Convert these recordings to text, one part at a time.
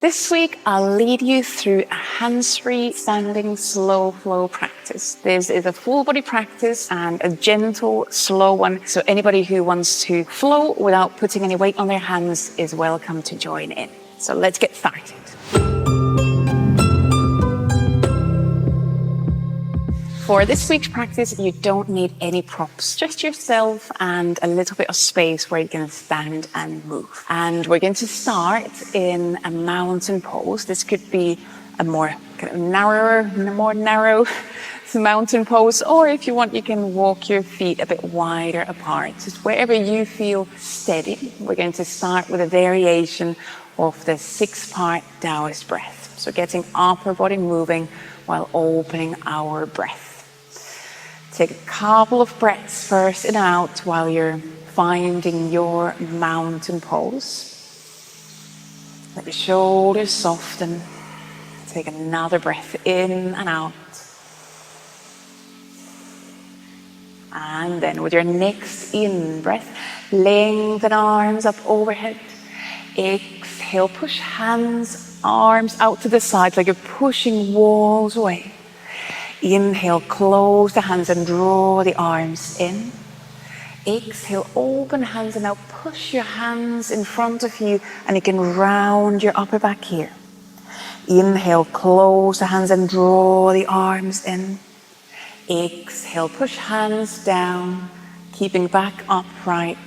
This week, I'll lead you through a hands-free standing slow flow practice. This is a full body practice and a gentle, slow one. So anybody who wants to flow without putting any weight on their hands is welcome to join in. So let's get started. For this week's practice, you don't need any props, just yourself and a little bit of space where you can stand and move. And we're going to start in a mountain pose. This could be a more narrow mountain pose, or if you want, you can walk your feet a bit wider apart, just wherever you feel steady. We're going to start with a variation of the 6-part Daoist breath. So getting upper body moving while opening our breath. Take a couple of breaths first in and out while you're finding your mountain pose. Let your shoulders soften. Take another breath in and out. And then with your next in-breath, lengthen arms up overhead. Exhale, push hands, arms out to the sides like you're pushing walls away. Inhale, close the hands and draw the arms in. Exhale, open hands and now push your hands in front of you and you can round your upper back here. Inhale, close the hands and draw the arms in. Exhale, push hands down, keeping back upright.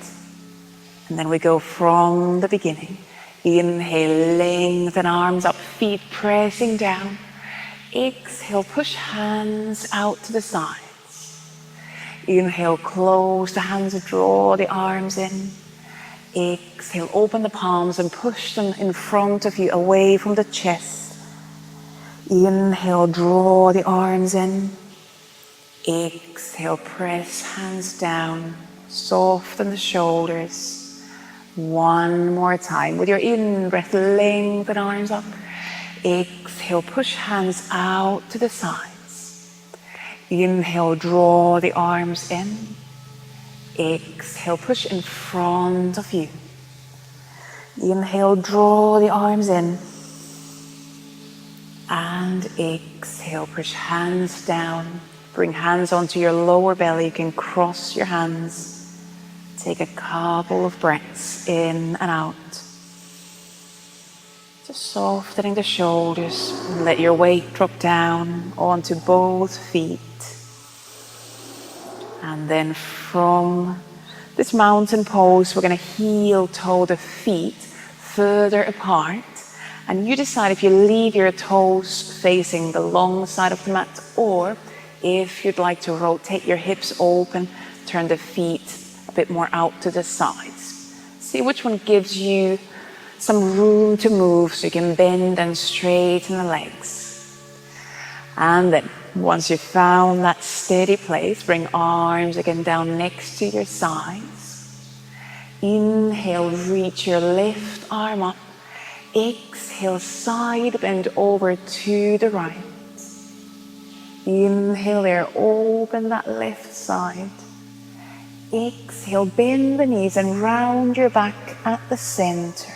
And then we go from the beginning. Inhale, lengthen arms up, feet pressing down. Exhale, push hands out to the sides. Inhale, close the hands and draw the arms in. Exhale, open the palms and push them in front of you, away from the chest. Inhale, draw the arms in. Exhale, press hands down, soften the shoulders. One more time. With your in-breath, lengthen arms up. Exhale, push hands out to the sides. Inhale, draw the arms in. Exhale, push in front of you. Inhale, draw the arms in. And exhale, push hands down. Bring hands onto your lower belly. You can cross your hands. Take a couple of breaths in and out. Just softening the shoulders. Let your weight drop down onto both feet. And then from this mountain pose, we're going to heel toe the feet further apart. And you decide if you leave your toes facing the long side of the mat, or if you'd like to rotate your hips open, turn the feet a bit more out to the sides. See which one gives you some room to move so you can bend and straighten the legs. And then once you've found that steady place, bring arms again down next to your sides. Inhale, reach your left arm up. Exhale, side bend over to the right. Inhale there, open that left side. Exhale, bend the knees and round your back at the center.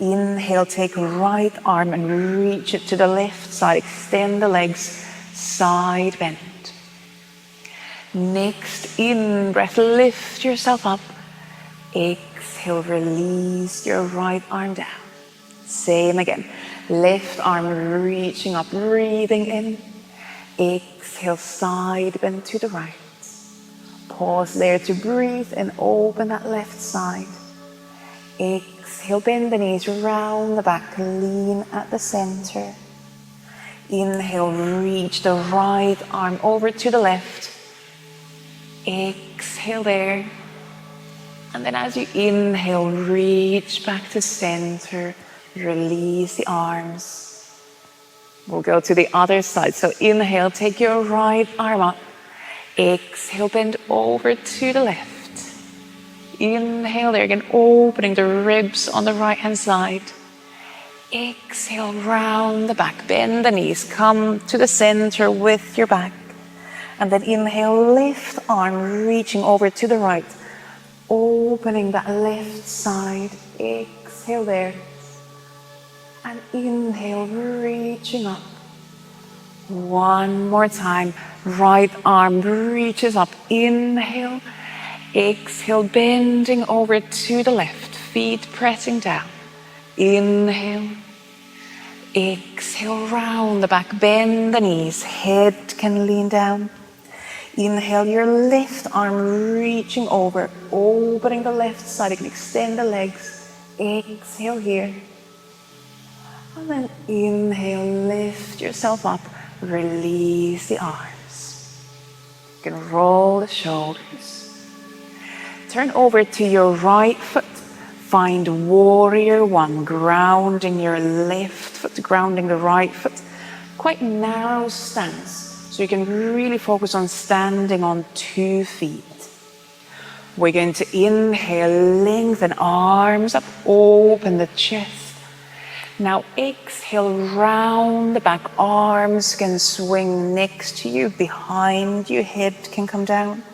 Inhale, take right arm and reach it to the left side. Extend the legs, side bend. Next in-breath, lift yourself up. Exhale, release your right arm down. Same again. Left arm reaching up, breathing in. Exhale, side bend to the right. Pause there to breathe and open that left side. Exhale, bend the knees, round the back, lean at the center. Inhale, reach the right arm over to the left. Exhale there. And then as you inhale, reach back to center, release the arms. We'll go to the other side. So inhale, take your right arm up. Exhale, bend over to the left. Inhale there again, opening the ribs on the right hand side. Exhale, round the back, bend the knees, come to the center with your back. And then inhale, left arm reaching over to the right, opening that left side. Exhale there. And inhale, reaching up. One more time. Right arm reaches up. Inhale. Exhale, bending over to the left. Feet pressing down. Inhale. Exhale, round the back. Bend the knees. Head can lean down. Inhale, your left arm reaching over. Opening the left side. You can extend the legs. Exhale here. And then inhale, lift yourself up. Release the arms. You can roll the shoulders. Turn over to your right foot. Find warrior one, grounding your left foot, grounding the right foot. Quite narrow stance, so you can really focus on standing on 2 feet. We're going to inhale, lengthen arms up, open the chest. Now exhale, round the back, arms can swing next to you, behind you, head can come down.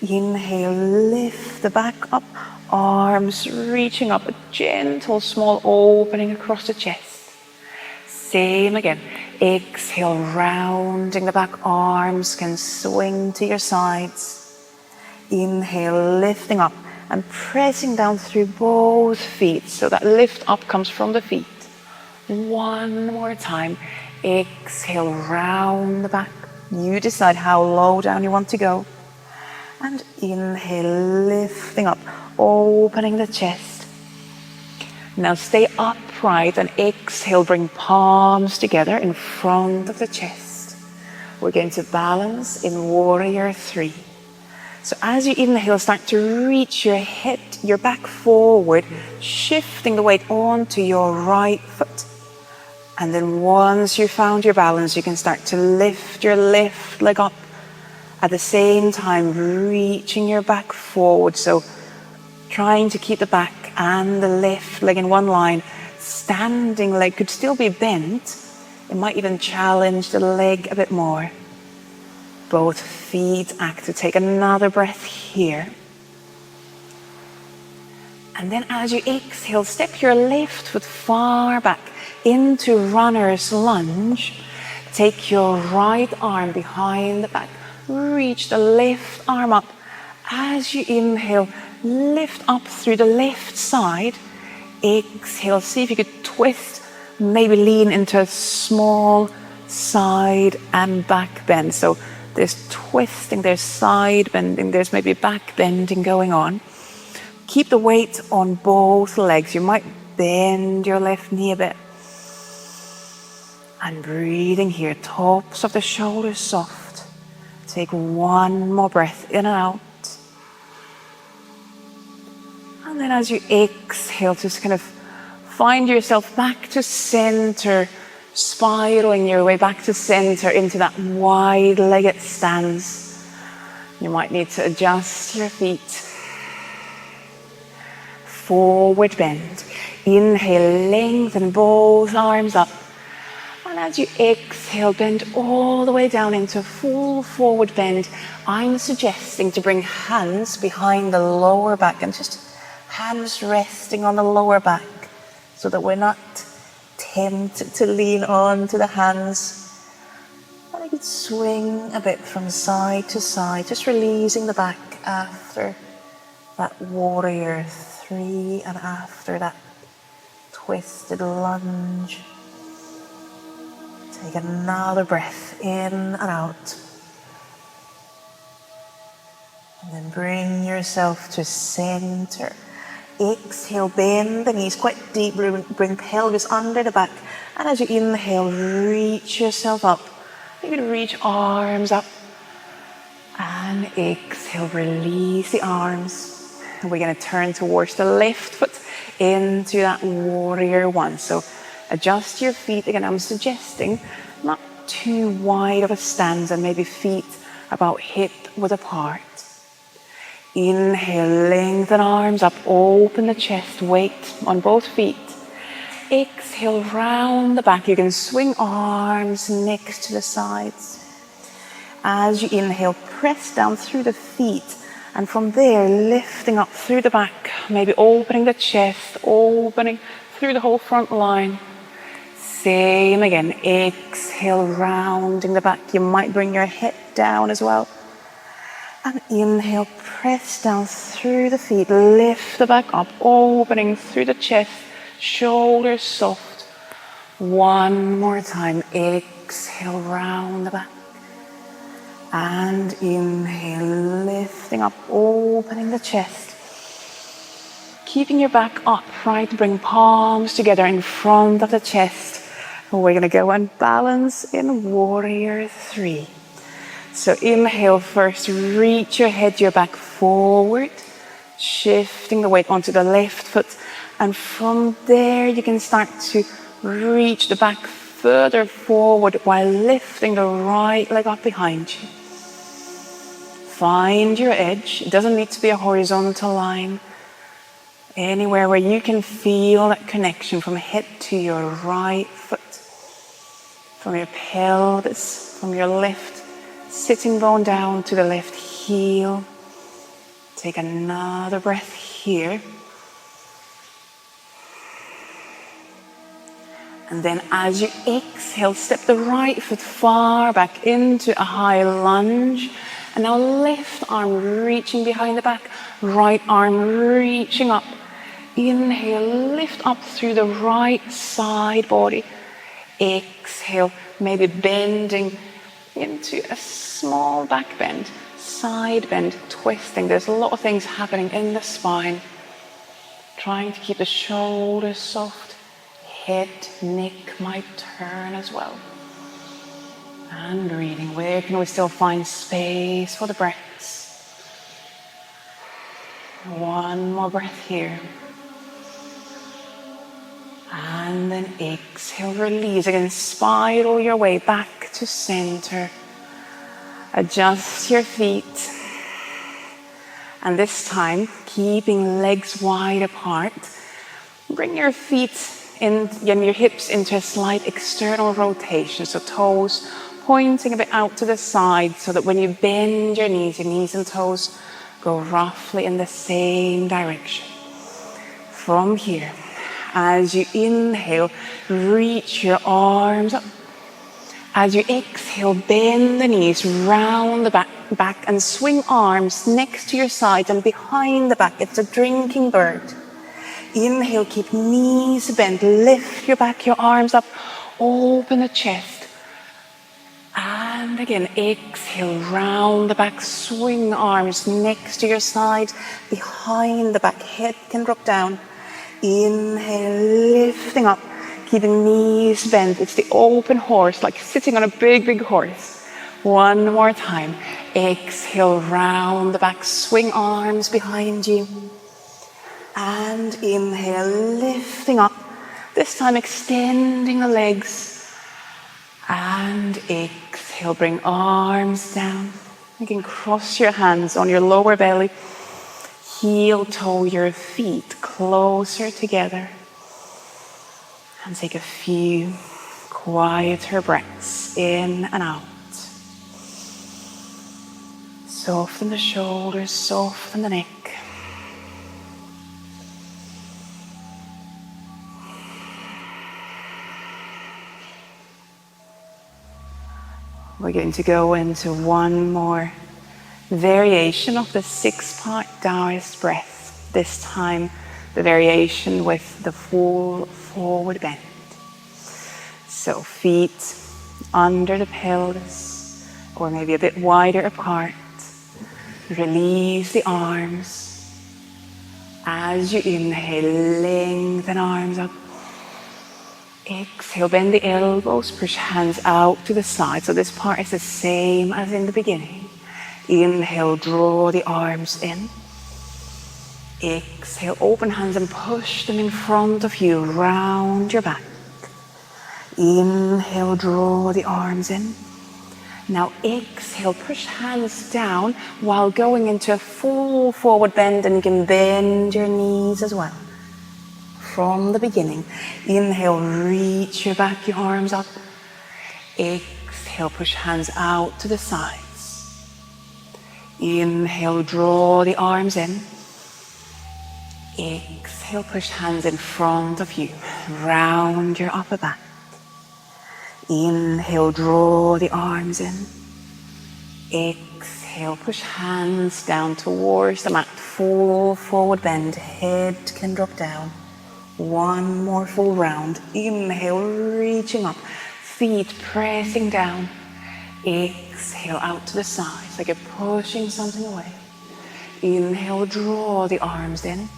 Inhale, lift the back up, arms reaching up, a gentle small opening across the chest. Same again, exhale, rounding the back, arms can swing to your sides. Inhale, lifting up and pressing down through both feet, so that lift up comes from the feet. One more time. Exhale, round the back. You decide how low down you want to go. And inhale, lifting up, opening the chest. Now stay upright and exhale, bring palms together in front of the chest. We're going to balance in warrior 3. So as you inhale, start to reach your head, your back forward, shifting the weight onto your right foot. And then once you've found your balance, you can start to lift your left leg up. At the same time, reaching your back forward. So trying to keep the back and the left leg in one line. Standing leg could still be bent. It might even challenge the leg a bit more. Both feet active. Take another breath here. And then as you exhale, step your left foot far back into runner's lunge. Take your right arm behind the back. Reach the left arm up. As you inhale, lift up through the left side. Exhale, see if you could twist, maybe lean into a small side and back bend. So there's twisting, there's side bending, there's maybe back bending going on. Keep the weight on both legs. You might bend your left knee a bit. And breathing here, tops of the shoulders soft. Take one more breath in and out. And then as you exhale, just kind of find yourself back to center, spiraling your way back to center into that wide-legged stance. You might need to adjust your feet. Forward bend. Inhale, lengthen both arms up. And as you exhale, bend all the way down into full forward bend. I'm suggesting to bring hands behind the lower back and just hands resting on the lower back so that we're not tempted to lean on to the hands. And you could swing a bit from side to side, just releasing the back after that warrior 3 and after that twisted lunge. Take another breath in and out. And then bring yourself to center. Exhale, bend the knees quite deep. Bring pelvis under the back. And as you inhale, reach yourself up. You can reach arms up. And exhale, release the arms. And we're going to turn towards the left foot into that warrior 1. So adjust your feet. Again, I'm suggesting not too wide of a stance and maybe feet about hip width apart. Inhale, lengthen arms up, open the chest, weight on both feet. Exhale, round the back. You can swing arms next to the sides. As you inhale, press down through the feet. And from there, lifting up through the back, maybe opening the chest, opening through the whole front line. Same again. Exhale, rounding the back. You might bring your head down as well. And inhale, press down through the feet. Lift the back up, opening through the chest. Shoulders soft. One more time. Exhale, round the back. And inhale, lifting up, opening the chest. Keeping your back upright, bring palms together in front of the chest. And we're going to go and balance in Warrior 3. So inhale first, reach your head, your back forward, shifting the weight onto the left foot. And from there, you can start to reach the back further forward while lifting the right leg up behind you. Find your edge. It doesn't need to be a horizontal line. Anywhere where you can feel that connection from head to your right foot, from your pelvis, from your left sitting bone down to the left heel. Take another breath here. And then as you exhale, step the right foot far back into a high lunge. And now left arm reaching behind the back, right arm reaching up. Inhale, lift up through the right side body. Exhale, maybe bending into a small back bend, side bend, twisting. There's a lot of things happening in the spine. Trying to keep the shoulders soft. Head, neck might turn as well. And breathing. Where can we still find space for the breaths? One more breath here. And then exhale, release. Again, spiral your way back to center. Adjust your feet. And this time, keeping legs wide apart, bring your feet and your hips into a slight external rotation. So toes pointing a bit out to the side so that when you bend your knees and toes go roughly in the same direction. From here, as you inhale, reach your arms up. As you exhale, bend the knees, round the back and swing arms next to your sides and behind the back. It's a drinking bird. Inhale, keep knees bent, lift your back, your arms up, open the chest. And again, exhale, round the back, swing arms next to your side, behind the back, head can drop down. Inhale, lifting up, keeping knees bent. It's the open horse, like sitting on a big, big horse. One more time. Exhale, round the back, swing arms behind you. And inhale, lifting up. This time extending the legs. And exhale, bring arms down. You can cross your hands on your lower belly. Heel toe your feet closer together. And take a few quieter breaths in and out. Soften the shoulders, soften the neck. We're going to go into one more variation of the 6-part Daoist breath. This time, the variation with the full forward bend. So feet under the pelvis, or maybe a bit wider apart. Release the arms. As you inhale, lengthen arms up. Exhale, bend the elbows, push hands out to the side. So this part is the same as in the beginning. Inhale, draw the arms in. Exhale, open hands and push them in front of you, round your back. Inhale, draw the arms in. Now exhale, push hands down while going into a full forward bend, and you can bend your knees as well. From the beginning, inhale, reach your back, your arms up. Exhale, push hands out to the sides. Inhale, draw the arms in. Exhale, push hands in front of you, round your upper back. Inhale, draw the arms in. Exhale, push hands down towards the mat. Full forward bend, head can drop down. One more full round. Inhale, reaching up. Feet pressing down. Exhale, out to the sides, like you're pushing something away. Inhale, draw the arms in.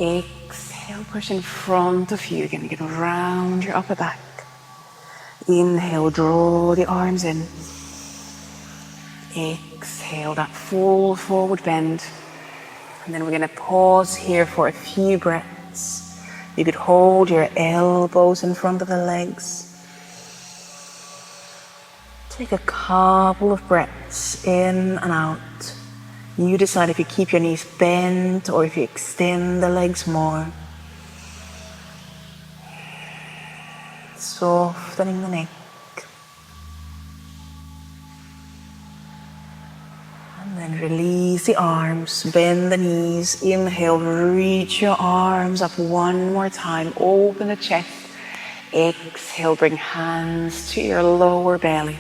Exhale, push in front of you. Again, you can round your upper back. Inhale, draw the arms in. Exhale, that full forward bend. And then we're going to pause here for a few breaths. You could hold your elbows in front of the legs. Take a couple of breaths in and out. You decide if you keep your knees bent or if you extend the legs more. Softening the neck. And then release the arms, bend the knees. Inhale, reach your arms up one more time. Open the chest. Exhale, bring hands to your lower belly.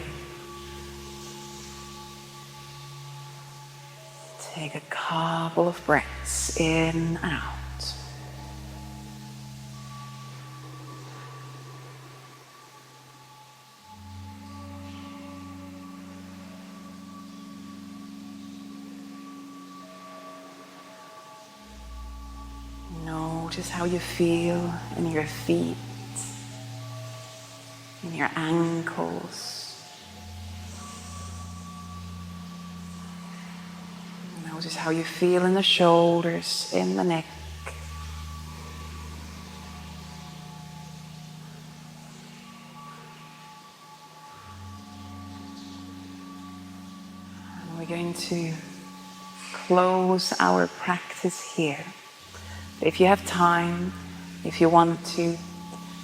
Take a couple of breaths in and out. Notice how you feel in your feet, in your ankles. Notice how you feel in the shoulders, in the neck. And we're going to close our practice here. If you have time, if you want to,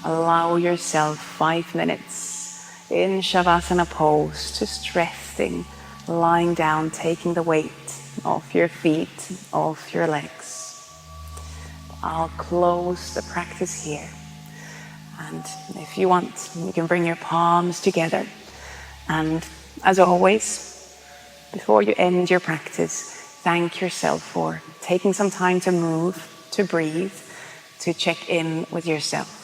allow yourself 5 minutes in Savasana pose, just resting, lying down, taking the weight off your feet, off your legs. I'll close the practice here. And if you want, you can bring your palms together. And as always, before you end your practice, thank yourself for taking some time to move, to breathe, to check in with yourself.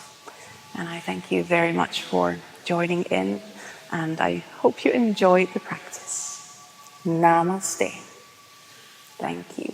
And I thank you very much for joining in, and I hope you enjoyed the practice. Namaste. Thank you.